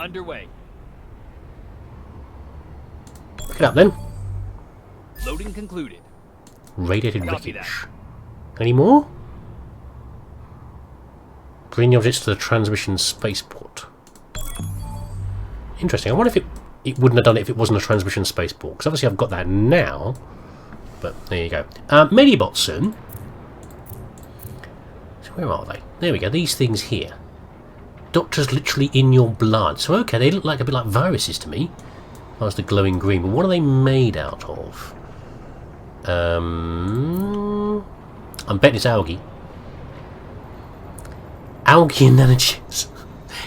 Underway. Pick it up then. Loading concluded. Radiated Copy wreckage. Any more? Bring the objects to the transmission spaceport. Interesting. I wonder if it wouldn't have done it if it wasn't a transmission spaceport. Because obviously I've got that now. But there you go. Medibots soon. So where are they? There we go. These things here. Doctors literally in your blood. So okay, they look like a bit like viruses to me. That's the glowing green. But what are they made out of? I'm betting it's algae. Algae and nanochips.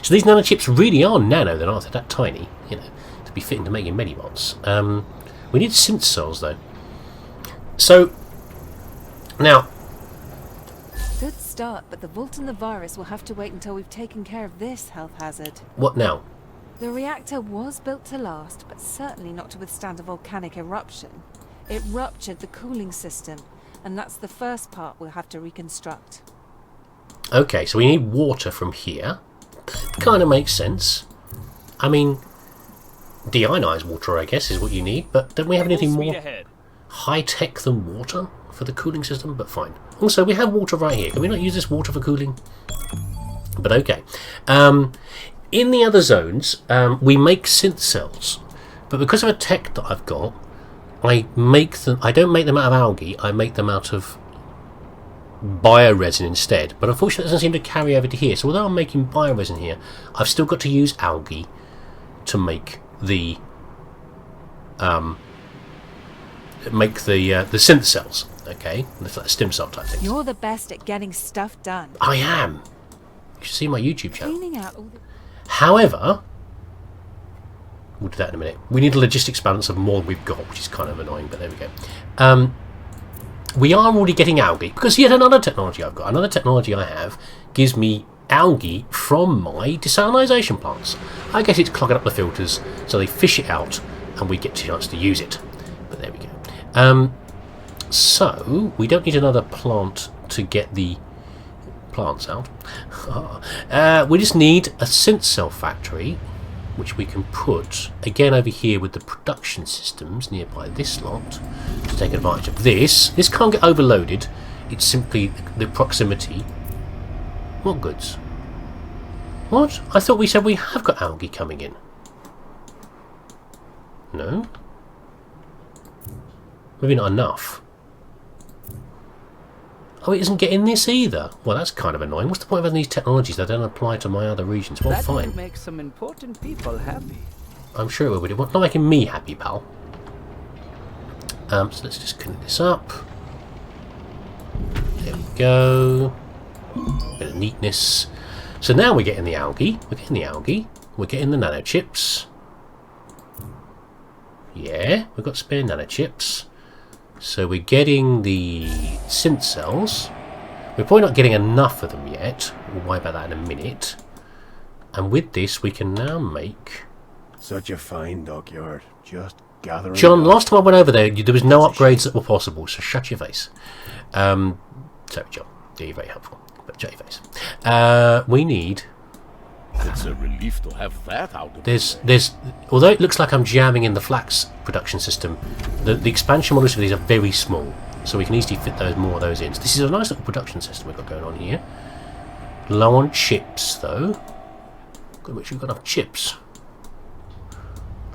So these nanochips really are nano, then, aren't they? That tiny, you know, to be fitting to making medibots. We need synth cells though. So now, good start, but the Vault and the virus will have to wait until we've taken care of this health hazard. what now? The reactor was built to last, but certainly not to withstand a volcanic eruption. It ruptured the cooling system, and that's the first part we'll have to reconstruct. Okay, so we need water from here. Kind of makes sense. I mean, deionized water, I guess, is what you need, but don't we have anything more high-tech than water for the cooling system? But fine. Also, we have water right here. Can we not use this water for cooling? But okay. In the other zones, we make synth cells, but because of a tech that I've got, I don't make them out of algae, I make them out of bioresin instead. But unfortunately it doesn't seem to carry over to here. So although I'm making bioresin here, I've still got to use algae to make the synth cells. Okay, it's like a stem cell type thing. You're the best at getting stuff done. I am. You should see my YouTube channel. Cleaning out all the... However, we'll do that in a minute. We need a logistics balance of more than we've got, which is kind of annoying, but there we go. We are already getting algae, because yet another technology I've got, another technology I have, gives me algae from my desalinization plants. I guess it's clogging up the filters, so they fish it out, and we get a chance to use it. But there we go. So, we don't need another plant to get the plants out. We just need a synth cell factory, which we can put again over here with the production systems nearby this lot to take advantage of this. This can't get overloaded, it's simply the proximity. What goods? What? I thought we said we have got algae coming in. No? Maybe not enough. Oh, it isn't getting this either. Well, that's kind of annoying. What's the point of having these technologies that don't apply to my other regions? Well, fine. That will make some important people happy. I'm sure it would. It's not making me happy, pal. So let's just connect this up. There we go. Bit of neatness. So now we're getting the algae. We're getting the algae. We're getting the nanochips. Yeah, we've got spare nanochips. So we're getting the synth cells. We're probably not getting enough of them yet. We'll worry about that in a minute. And with this, we can now make... Such a fine dockyard. Just gathering... John, last time I went over there was no upgrades that were possible, so shut your face. Sorry, John. You're very helpful. But shut your face. We need... It's a relief to have that out of There's although it looks like I'm jamming in the flax production system, the expansion models for these are very small, so we can easily fit more of those in. So this is a nice little production system we've got going on here. Low on chips though. Got to make sure we've got enough chips.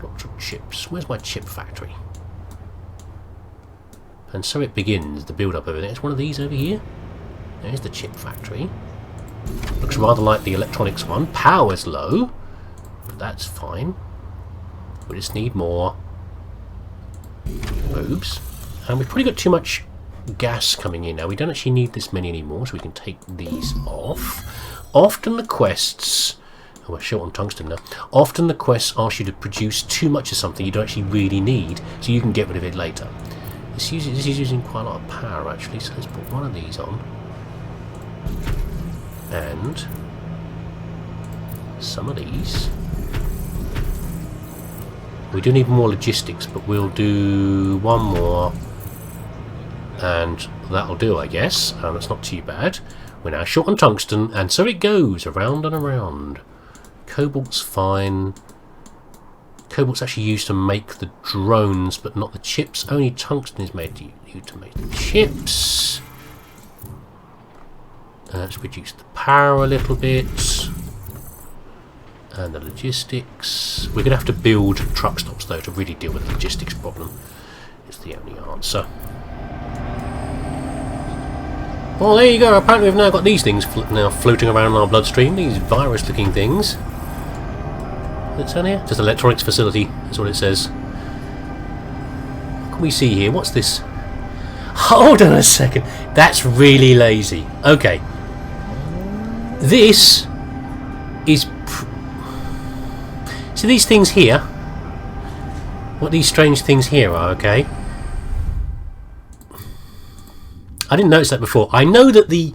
Lots of chips. Where's my chip factory? And so it begins, the build up over there. It's one of these over here. There's the chip factory. Looks rather like the electronics one. Power's low, but that's fine. We just need more boobs. And we've probably got too much gas coming in now. We don't actually need this many anymore, so we can take these off. Often the quests... Oh, we're short on tungsten now. Often the quests ask you to produce too much of something you don't actually really need, so you can get rid of it later. This is using quite a lot of power, actually, so let's put one of these on. And some of these. We do need more logistics, but we'll do one more and that'll do, I guess. That's not too bad. We're now short on tungsten, and so it goes around and around. Cobalt's fine. Cobalt's actually used to make the drones, but not the chips. Only tungsten is made to make the chips. Let's reduce the power a little bit. And the logistics. We're going to have to build truck stops, though, to really deal with the logistics problem. It's the only answer. Well, there you go. Apparently we've now got these things now floating around in our bloodstream. These virus-looking things. What's down here? Just electronics facility. That's what it says. What can we see here? What's this? Hold on a second. That's really lazy. Okay. This is... So these things here, what these strange things here are, okay? I didn't notice that before. I know that the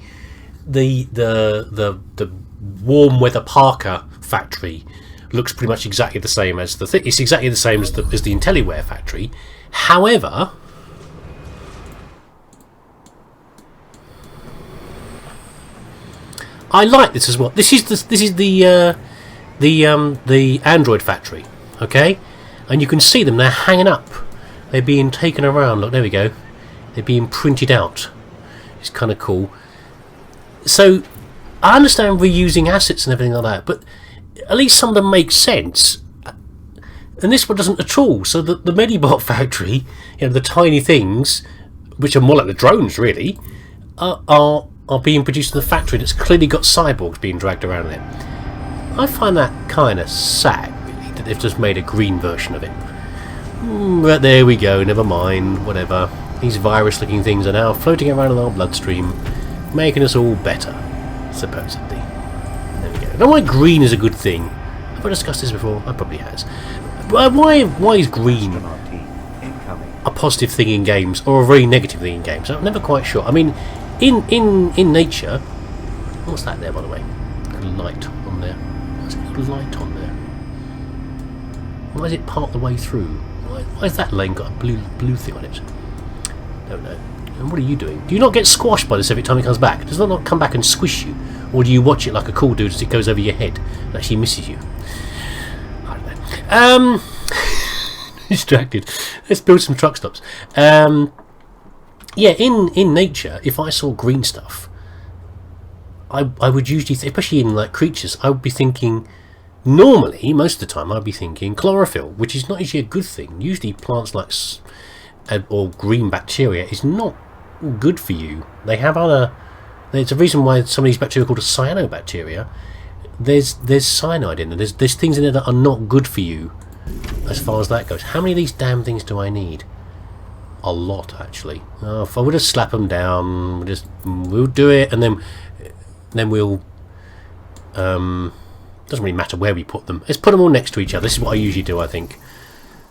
warm weather Parker factory looks pretty much exactly the same as the it's exactly the same as the IntelliWare factory. However, I like this as well. This is the Android factory, okay? And you can see them, they're hanging up. They're being taken around. Look, there we go. They're being printed out. It's kind of cool. So, I understand reusing assets and everything like that, but at least some of them make sense. And this one doesn't at all. So the Medibot factory, you know, the tiny things, which are more like the drones really, are being produced in the factory that's clearly got cyborgs being dragged around in it. I find that kind of sad, really, that they've just made a green version of it. But there we go, never mind, whatever. These virus-looking things are now floating around in our bloodstream, making us all better, supposedly. There we go. Now, why green is a good thing? Have I discussed this before? I probably has. Why is green a positive thing in games, or a very negative thing in games? I'm never quite sure. I mean, in nature... What's that there, by the way? A light on there. What's a little light on there? Why is it part the way through? Why has that lane got a blue thing on it? Don't know. And what are you doing? Do you not get squashed by this every time it comes back? Does it not come back and squish you? Or do you watch it like a cool dude as it goes over your head and actually misses you? I don't know. Distracted. Let's build some truck stops. Yeah, in nature, if I saw green stuff, I would usually, especially in like creatures, I would be thinking, normally, most of the time, I'd be thinking chlorophyll, which is not usually a good thing. Usually plants like, or green bacteria is not good for you. They have other, there's a reason why some of these bacteria are called cyanobacteria. There's cyanide in there. There's things in there that are not good for you as far as that goes. How many of these damn things do I need? A lot, actually. Oh, if I would just slap them down, we'll do it, and then we'll doesn't really matter where we put them. Let's put them all next to each other. This is what I usually do, I think.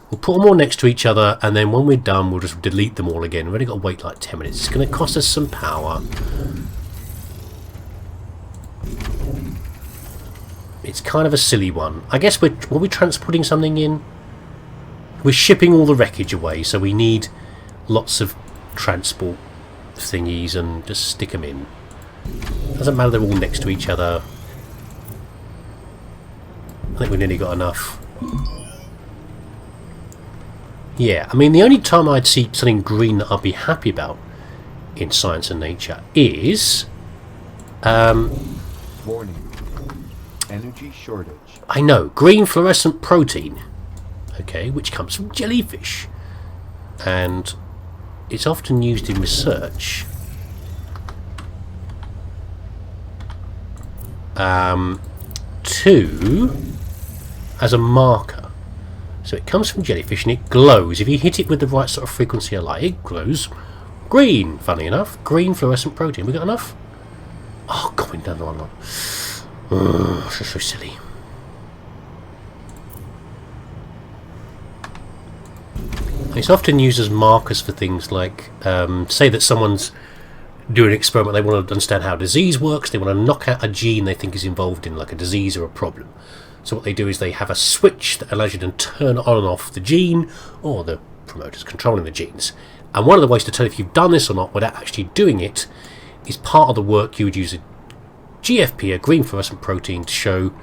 We'll put them all next to each other, and then when we're done, we'll just delete them all again. We've only got to wait like 10 minutes. It's going to cost us some power. It's kind of a silly one. I guess were we transporting something in? We're shipping all the wreckage away, so we need lots of transport thingies and just stick them in. Doesn't matter, they're all next to each other. I think we nearly got enough. Yeah, I mean, the only time I'd see something green that I'd be happy about in science and nature is... Warning. Energy shortage. I know, green fluorescent protein. Okay, which comes from jellyfish. And it's often used in research. As a marker. So it comes from jellyfish and it glows. If you hit it with the right sort of frequency of light, it glows green, funny enough. Green fluorescent protein. We got enough? Oh, God, we've done one. Oh, this is so silly. It's often used as markers for things like, say that someone's doing an experiment, they want to understand how disease works, they want to knock out a gene they think is involved in like a disease or a problem. So what they do is they have a switch that allows you to turn on and off the gene, or the promoters controlling the genes. And one of the ways to tell if you've done this or not without actually doing it is part of the work you would use a GFP, a green fluorescent protein, to show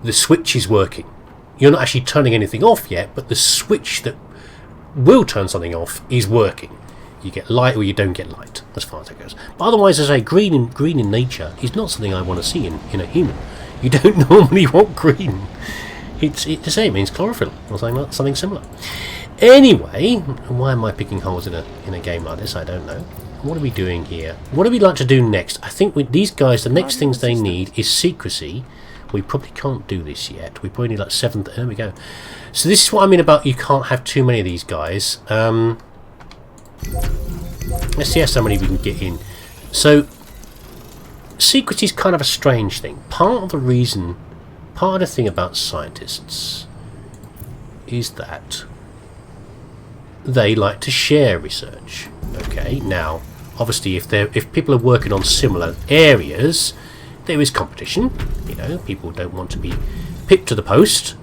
the switch is working. You're not actually turning anything off yet, but the switch that will turn something off is working. You get light or you don't get light, as far as that goes. But otherwise, as I say, green in nature is not something I want to see in a human. You don't normally want green. It's to say it means chlorophyll or something similar. Anyway, why am I picking holes in a game like this? I don't know. What are we doing here? What do we like to do next? I think with these guys, the next things they need is secrecy. We probably can't do this yet. We probably need like 7. There we go. So this is what I mean about you can't have too many of these guys. Let's see how many we can get in. So secrecy is kind of a strange thing. Part of the thing about scientists is that they like to share research. Okay, now obviously if people are working on similar areas, there is competition. You know, people don't want to be pipped to the post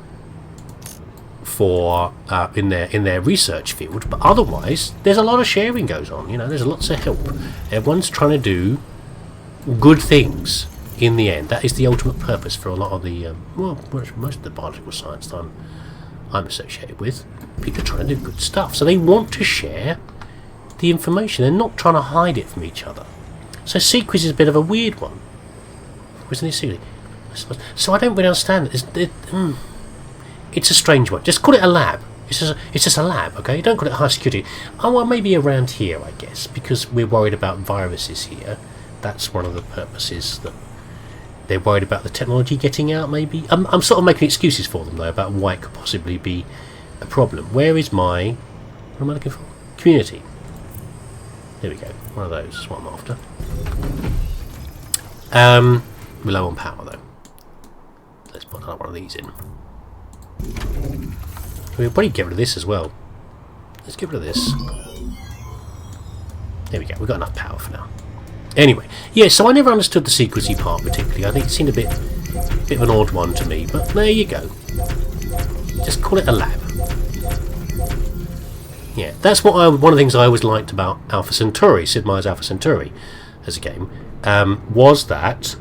for in their research field, but otherwise there's a lot of sharing goes on. You know, there's lots of help. Everyone's trying to do good things in the end. That is the ultimate purpose for a lot of the most of the biological science that I'm associated with. People are trying to do good stuff, so they want to share the information. They're not trying to hide it from each other. So secrecy is a bit of a weird one, isn't it? Secret. So I don't really understand it. It's a strange one. Just call it a lab. It's just a lab, okay? Don't call it high security. Oh, well, maybe around here, I guess, because we're worried about viruses here. That's one of the purposes that they're worried about the technology getting out, maybe. I'm sort of making excuses for them, though, about why it could possibly be a problem. Where is my... What am I looking for? Community. There we go. One of those is what I'm after. We're low on power, though. Let's put another one of these in. We'll probably get rid of this as well. Let's get rid of this. There we go. We've got enough power for now. Anyway, yeah, so I never understood the secrecy part particularly. I think it seemed a bit of an odd one to me, but there you go. Just call it a lab. Yeah, that's what one of the things I always liked about Alpha Centauri, Sid Meier's Alpha Centauri as a game, was that...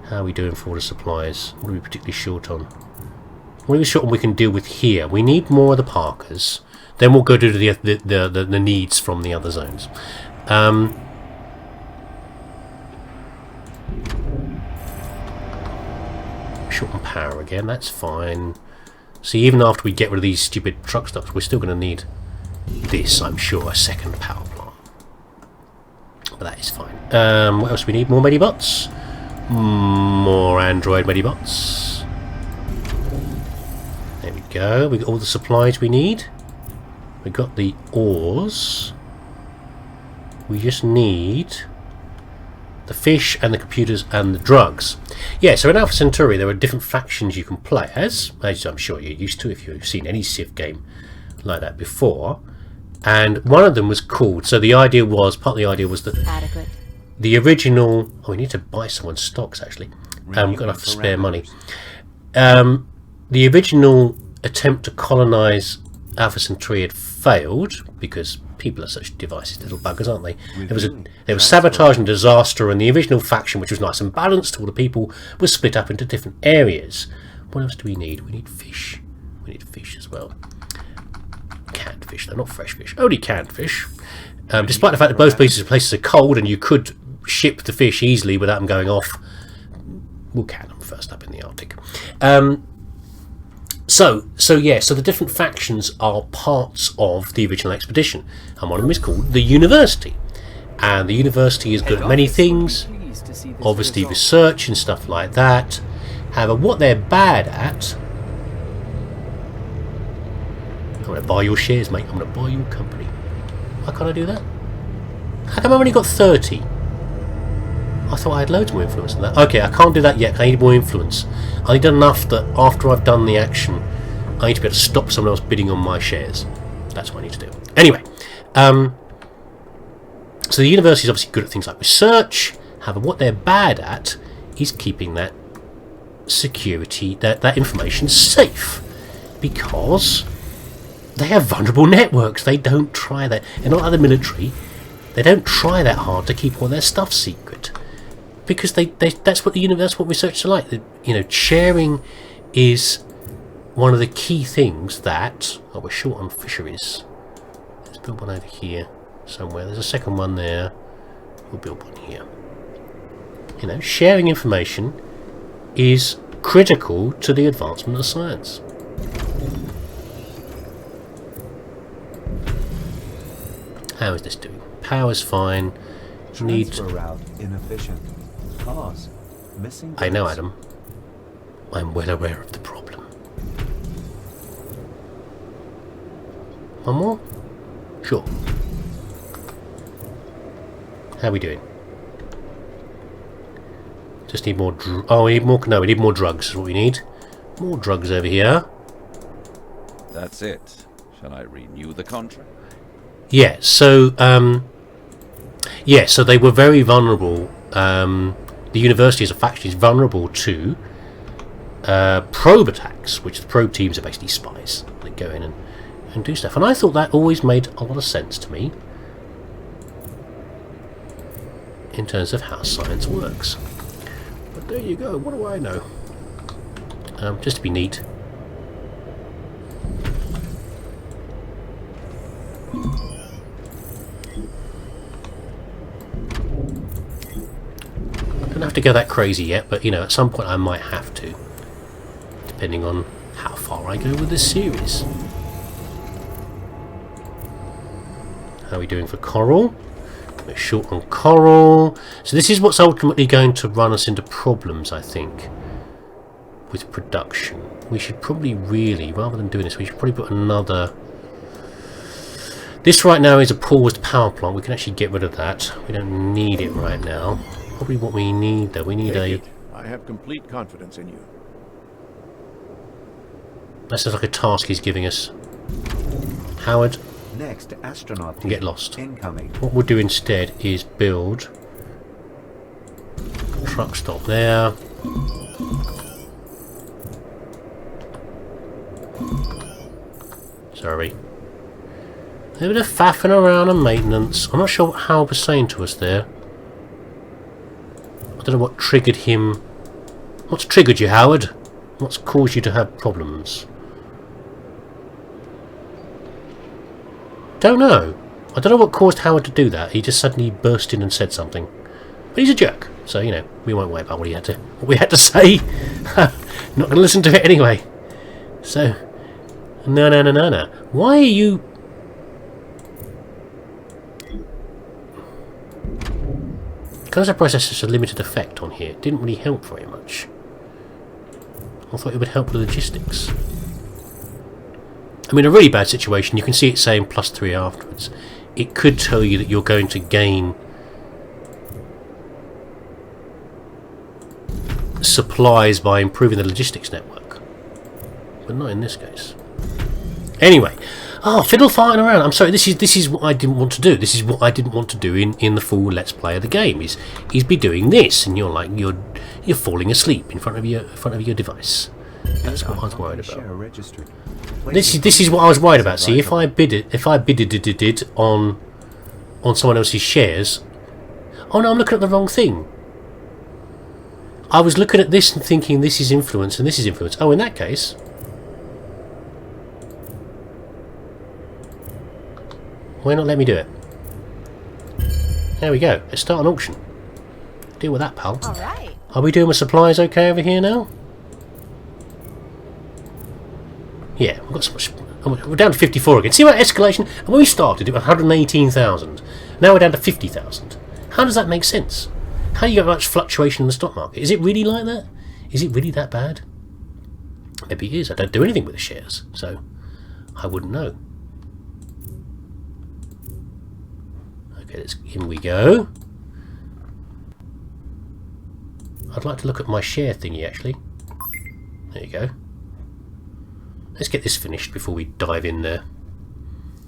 How are we doing for the supplies? What are we particularly short on? What are we short on we can deal with here? We need more of the Parkers. Then we'll go to the needs from the other zones. Short on power again, that's fine. See, even after we get rid of these stupid truck stops, we're still going to need this, I'm sure, a second power plant. But that is fine. What else do we need? More Medibots? More Android Medibots. There we go. We got all the supplies we need. We got the ores. We just need the fish and the computers and the drugs. Yeah, so in Alpha Centauri there are different factions you can play as I'm sure you're used to if you've seen any Civ game like that before. And one of them was called, so the idea was, part of the idea was that Adequate. the original... Oh, we need to buy someone's stocks actually. We've got enough to spare money. The original attempt to colonise Alpha Centauri had failed because people are such devices, little buggers, aren't they? There was sabotage and disaster, and the original faction, which was nice and balanced to all the people, was split up into different areas. What else do we need? We need fish. We need fish as well. Canned fish, though, not fresh fish. Only canned fish. Despite the fact that both places are cold and you could ship the fish easily without them going off, we'll can them first up in the Arctic. So the different factions are parts of the original expedition, and one of them is called the University. And the University is good at many things, obviously research and stuff like that. However, what they're bad at... I'm going to buy your shares, mate. I'm going to buy your company. Why can't I do that? How come I've only got 30? I thought I had loads more influence than that. Okay, I can't do that yet. I need more influence. I need enough that after I've done the action, I need to be able to stop someone else bidding on my shares. That's what I need to do. Anyway, so the university is obviously good at things like research. However, what they're bad at is keeping that security, that information safe, because they have vulnerable networks. They don't try that. They're not like the military. They don't try that hard to keep all their stuff secret. because that's what that's what researchers are like. You know, sharing is one of the key things that... Oh, we're short on fisheries. Let's build one over here somewhere. There's a second one there. We'll build one here. You know, sharing information is critical to the advancement of science. How is this doing? Power's fine. Needs... Transfer route inefficient. Cause missing. I know, Adam. I'm well aware of the problem. One more? Sure. How are we doing? Just need more oh, we need more... No, we need more drugs is what we need. More drugs over here. That's it. Shall I renew the contract? Yeah, so... yeah, so they were very vulnerable. The university as a faction is vulnerable to probe attacks, which the probe teams are basically spies. They go in and do stuff. And I thought that always made a lot of sense to me in terms of how science works. But there you go, what do I know? Just to be neat. Don't have to go that crazy yet, but you know, at some point I might have to, depending on how far I go with this series. How are we doing for coral? We're short on coral. So this is what's ultimately going to run us into problems, I think, with production. We should probably really, rather than doing this, we should probably put another... This right now is a paused power plant. We can actually get rid of that. We don't need it right now. Probably what we need, though. We need a... I have complete confidence in you. That sounds like a task he's giving us. Howard, Next astronaut get lost. incoming. What we'll do instead is build a truck stop there. Sorry. A bit of faffing around and maintenance. I'm not sure what Howard was saying to us there. I don't know what triggered him. What's triggered you, Howard? What's caused you to have problems? Don't know. I don't know what caused Howard to do that. He just suddenly burst in and said something. But he's a jerk, so you know we won't worry about what we had to say. Not going to listen to it anyway. So, no. Why are you? Because the process has a limited effect on here, it didn't really help very much. I thought it would help the logistics. I mean, a really bad situation, you can see it saying +3 afterwards. It could tell you that you're going to gain supplies by improving the logistics network. But not in this case. Anyway. Oh, fiddle farting around. I'm sorry, this is what I didn't want to do. This is what I didn't want to do in the full Let's Play of the game, is be doing this, and you're like you're falling asleep in front of your device. That's what I was worried about. This is what I was worried about. See, if I bidded on someone else's shares. Oh no, I'm looking at the wrong thing. I was looking at this and thinking this is influence and this is influence. Oh, in that case, why not let me do it? There we go. Let's start an auction. Deal with that, pal. All right. Are we doing with supplies okay over here now? Yeah, we've got so much. We're down to 54 again. See what escalation? And when we started, it was 118,000. Now we're down to 50,000. How does that make sense? How do you get much fluctuation in the stock market? Is it really like that? Is it really that bad? Maybe it is. I don't do anything with the shares, so I wouldn't know. Okay, in we go. I'd like to look at my share thingy, actually. There you go. Let's get this finished before we dive in there.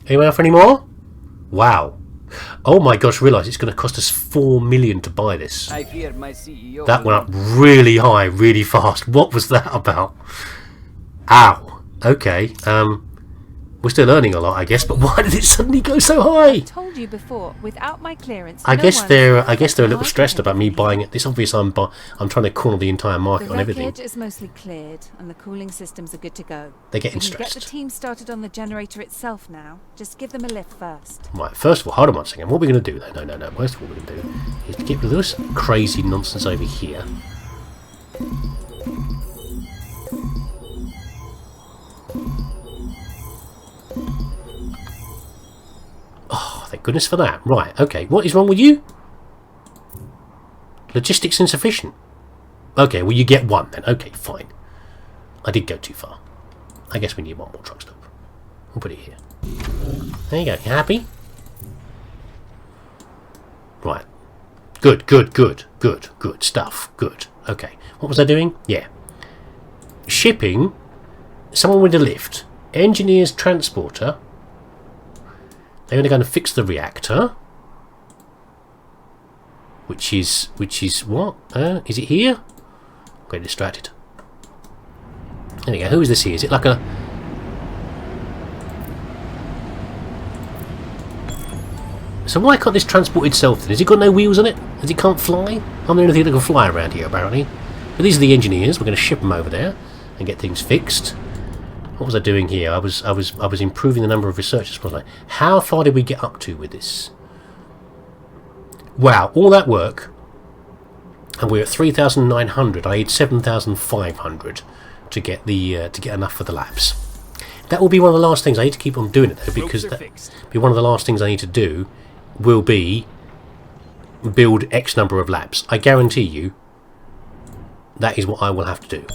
Anyone else for any more? Wow. Oh my gosh, realise it's going to cost us 4 million to buy this. I fear my CEO. That went up really high, really fast. What was that about? Ow. Okay. We're still earning a lot, I guess, but why did it suddenly go so high? Told you before, without my clearance. I no guess one they're will a little like stressed it. about me buying it. It's obvious I'm trying to corner the entire market The on everything. wreckage is mostly cleared, and the cooling systems are good to go. They're getting We can get the stressed. team started on the generator itself now. Just give them a lift first. Right, first of all, hold on one second. What are we going to do, though? No. First of all, what we're going to do is to get rid of this crazy nonsense over here. Oh, thank goodness for that. Right, okay. What is wrong with you? Logistics insufficient. Okay, well, you get one then. Okay, fine. I did go too far. I guess we need one more truck stop. We'll put it here. There you go. You happy? Right. Good stuff. Good. Okay. What was I doing? Yeah. Shipping. Someone with a lift. Engineers, transporter. They're going to go and fix the reactor. Which is what? Is it here? I'm getting distracted. There we go. Who is this here? Is it like a... So why can't this transport itself then? Has it got no wheels on it? Has it can't fly? I'm the only thing that can fly around here apparently. But these are the engineers. We're going to ship them over there and get things fixed. What was I doing here? I was improving the number of researchers, wasn't I? How far did we get up to with this? Wow, all that work, and we're at 3,900. I need 7,500 to get enough for the labs. That will be one of the last things I need to keep on doing it though, because that will be one of the last things I need to do. Will be build X number of labs. I guarantee you, that is what I will have to do.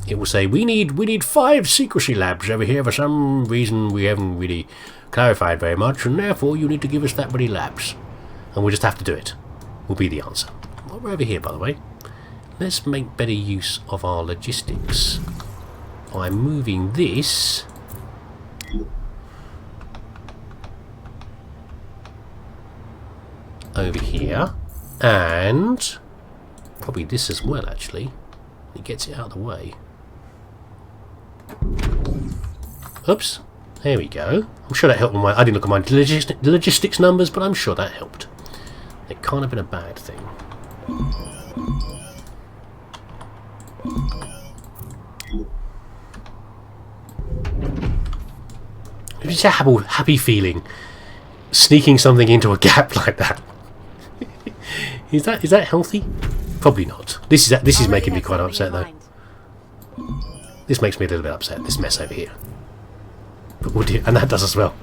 It will say we need 5 secrecy labs over here for some reason we haven't really clarified very much, and therefore you need to give us that many labs, and we'll just have to do it. Will be the answer. Well, we're over here, by the way. Let's make better use of our logistics by moving this over here, and probably this as well. Actually, it gets it out of the way. Oops, there we go. I'm sure that helped with my... I didn't look at my logistics numbers, but I'm sure that helped. It can't have been a bad thing. It's a happy feeling sneaking something into a gap like that. Is that healthy? Probably not. This is making me quite upset though. This makes me a little bit upset, this mess over here. But we'll do, and that does as well.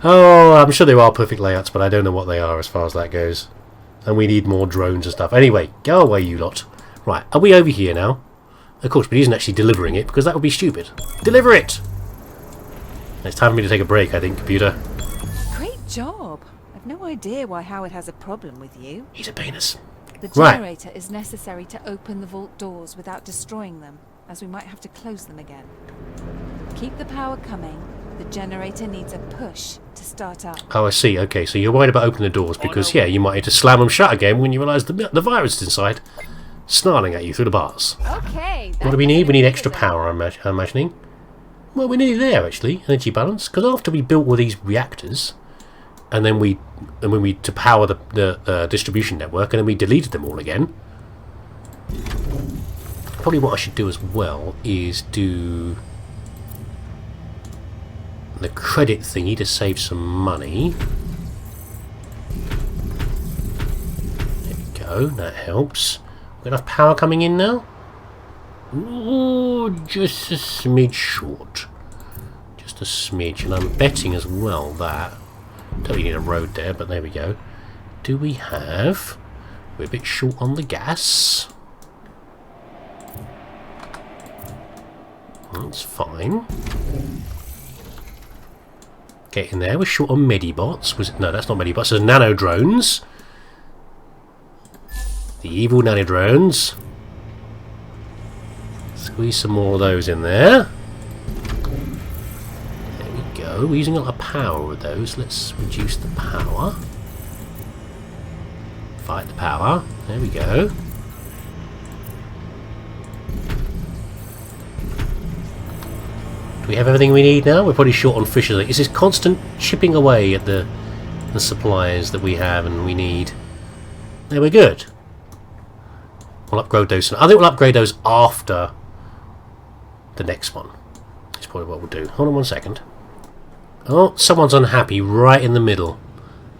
Oh, I'm sure there are perfect layouts, but I don't know what they are as far as that goes. And we need more drones and stuff. Anyway, go away, you lot. Right, are we over here now? Of course, but he isn't actually delivering it, because that would be stupid. Deliver it! It's time for me to take a break, I think, computer. Great job. I've no idea why Howard has a problem with you. He's a penis. The Right. generator is necessary to open the vault doors without destroying them, as we might have to close them again. Keep the power coming. The generator needs a push to start up. Oh, I see. Okay, so you're worried about opening the doors because, yeah, you might need to slam them shut again when you realise the virus is inside, snarling at you through the bars. Okay. What do we need? We need extra power, I'm imagining. Well, we're nearly there, actually. Energy balance. Because after we built all these reactors, and then we to power the distribution network, and then we deleted them all again. Probably what I should do as well is do the credit thingy to save some money. There we go. That helps. We got enough power coming in now. Ooh, just a smidge short. Just a smidge, and I'm betting as well that... Don't really need a road there, but there we go. Do we have... We're a bit short on the gas. That's fine. Getting there. We're short on Medibots. Was it? No, that's not Medibots. There's nano drones. The evil nano drones. Squeeze some more of those in there. There we go. We're using a lot of power with those. Let's reduce the power. Fight the power. There we go. Do we have everything we need now? We're probably short on fish. It's this constant chipping away at the supplies that we have and we need. There, we're good. We'll upgrade those. I think we'll upgrade those after the next one. That's probably what we'll do. Hold on one second. Oh, someone's unhappy right in the middle.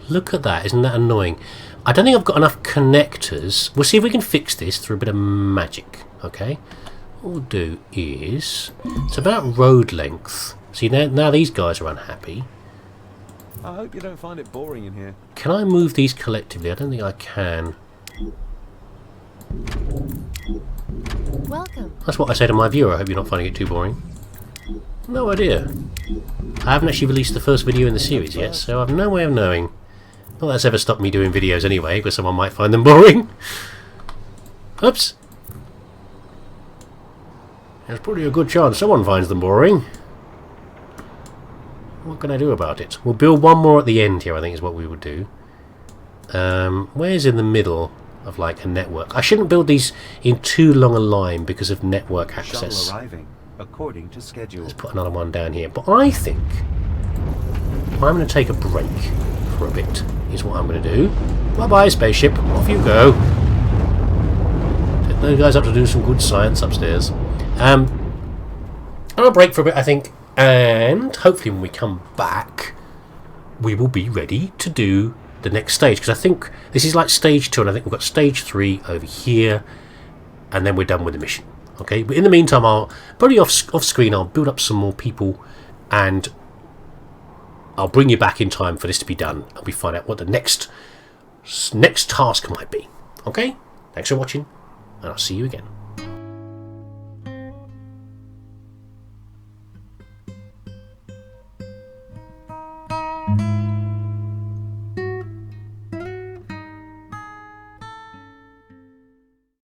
Look at that. Isn't that annoying? I don't think I've got enough connectors. We'll see if we can fix this through a bit of magic. Okay. What we'll do is... It's about road length. See, now these guys are unhappy. I hope you don't find it boring in here. Can I move these collectively? I don't think I can. Welcome. That's what I say to my viewer. I hope you're not finding it too boring. No idea. I haven't actually released the first video in the series yet, so I've no way of knowing. Not that's ever stopped me doing videos anyway, because someone might find them boring. Oops. There's probably a good chance someone finds them boring. What can I do about it? We'll build one more at the end here, I think is what we would do. Where's in the middle of like a network? I shouldn't build these in too long a line because of network access. Shuttle arriving according to schedule. Let's put another one down here. But I think I'm going to take a break for a bit. Is what I'm going to do. Bye-bye, spaceship. Off you go. Take those guys up to do some good science upstairs. I'll break for a bit, I think. And hopefully when we come back, we will be ready to do the next stage. Because I think this is like stage 2, and I think we've got stage 3 over here. And then we're done with the mission. Okay, but in the meantime, I'll probably off screen, I'll build up some more people, and I'll bring you back in time for this to be done, and we find out what the next task might be. Okay, thanks for watching, and I'll see you again.